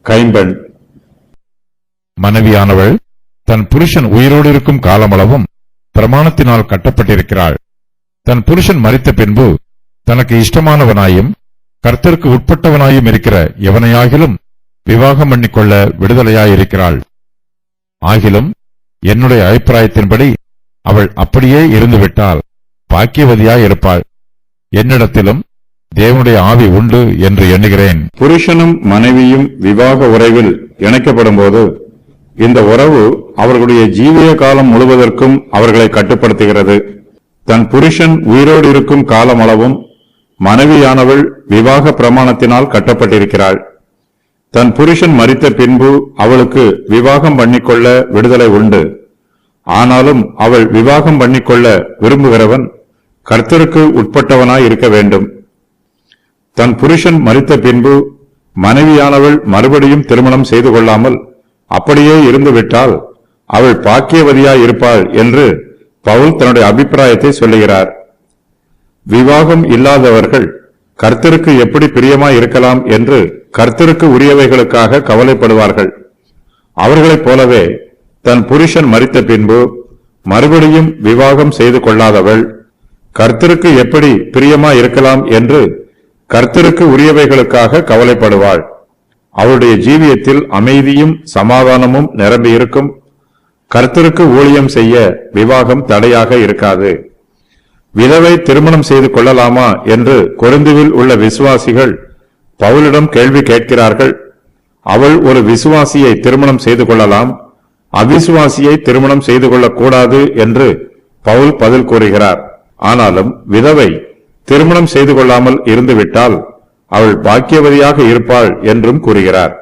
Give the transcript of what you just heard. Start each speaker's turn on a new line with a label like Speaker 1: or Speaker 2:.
Speaker 1: கைம்பெண்.
Speaker 2: மனைவியானவள் தன் புருஷன் உயிரோடு இருக்கும் காலமளவும் பிரமாணத்தினால் கட்டப்பட்டிருக்கிறாள். தன் புருஷன் மரித்த பின்பு தனக்கு இஷ்டமானவனாயும் கர்த்தருக்கு உட்பட்டவனாயும் இருக்கிற எவனையாகிலும் விவாகம் பண்ணிக்கொள்ள விடுதலையாயிருக்கிறாள். ஆகிலும் என்னுடைய அபிப்பிராயத்தின்படி அவள் அப்படியே இருந்துவிட்டால் பாக்கியவதியாயிருப்பாள். என்னிடத்திலும் தேவனுடைய ஆவி உண்டு என்று எண்ணுகிறேன்.
Speaker 1: புருஷனும் மனைவியும் விவாக உறவில் இணைக்கப்படும் போது இந்த உறவு அவர்களுடைய ஜீவிய காலம் முழுவதற்கும் அவர்களை கட்டுப்படுத்துகிறது. தன் புருஷன் உயிரோடு இருக்கும் காலமளவும் மனைவியானவள் விவாக பிரமாணத்தினால் கட்டப்பட்டிருக்கிறாள். தன் புருஷன் மரித்த பின்பு அவளுக்கு விவாகம் பண்ணிக்கொள்ள விடுதலை உண்டு. ஆனாலும் அவள் விவாகம் பண்ணிக்கொள்ள விரும்புகிறவன் கர்த்தருக்கு உட்பட்டவனாய் இருக்க வேண்டும். தன் புருஷன் மரித்த பின்பு மனைவியானவள் மறுபடியும் திருமணம் செய்து கொள்ளாமல் அப்படியே இருந்துவிட்டால் அவள் பாக்கியவதியாய் இருப்பாள் என்று பவுல் தன்னுடைய அபிப்பிராயத்தை சொல்லுகிறார். விவாகம் இல்லாதவர்கள் கர்த்தருக்கு எப்படி பிரியமாய் இருக்கலாம் என்று கர்த்தருக்கு உரியவைகளுக்காக கவலைப்படுவார்கள். அவர்களைப் போலவே தன் புருஷன் மரித்த பின்பு மறுபடியும் விவாகம் செய்து கொள்ளாதவள் கர்த்தருக்கு எப்படி பிரியமாய் இருக்கலாம் என்று கர்த்தருக்கு உரியவைகளுக்காக கவலைப்படுவாள். அவளுடைய ஜீவியத்தில் அமைதியும் சமாதானமும் நிரம்பியிருக்கும். கர்த்தருக்கு ஊழியம் செய்ய விவாகம் தடையாக இருக்காது. விதவை திருமணம் செய்து கொள்ளலாமா என்று கொரிந்துவில் உள்ள விசுவாசிகள் பவுலிடம் கேள்வி கேட்கிறார்கள். அவள் ஒரு விசுவாசியை திருமணம் செய்து கொள்ளலாம், அவிசுவாசியை திருமணம் செய்து கொள்ளக்கூடாது என்று பவுல் பதில் கூறுகிறார். ஆனாலும் விதவை திருமணம் செய்து கொள்ளாமல் இருந்துவிட்டால் அவள் பாக்கியவதியாக இருப்பாள் என்றும் கூறுகிறார்.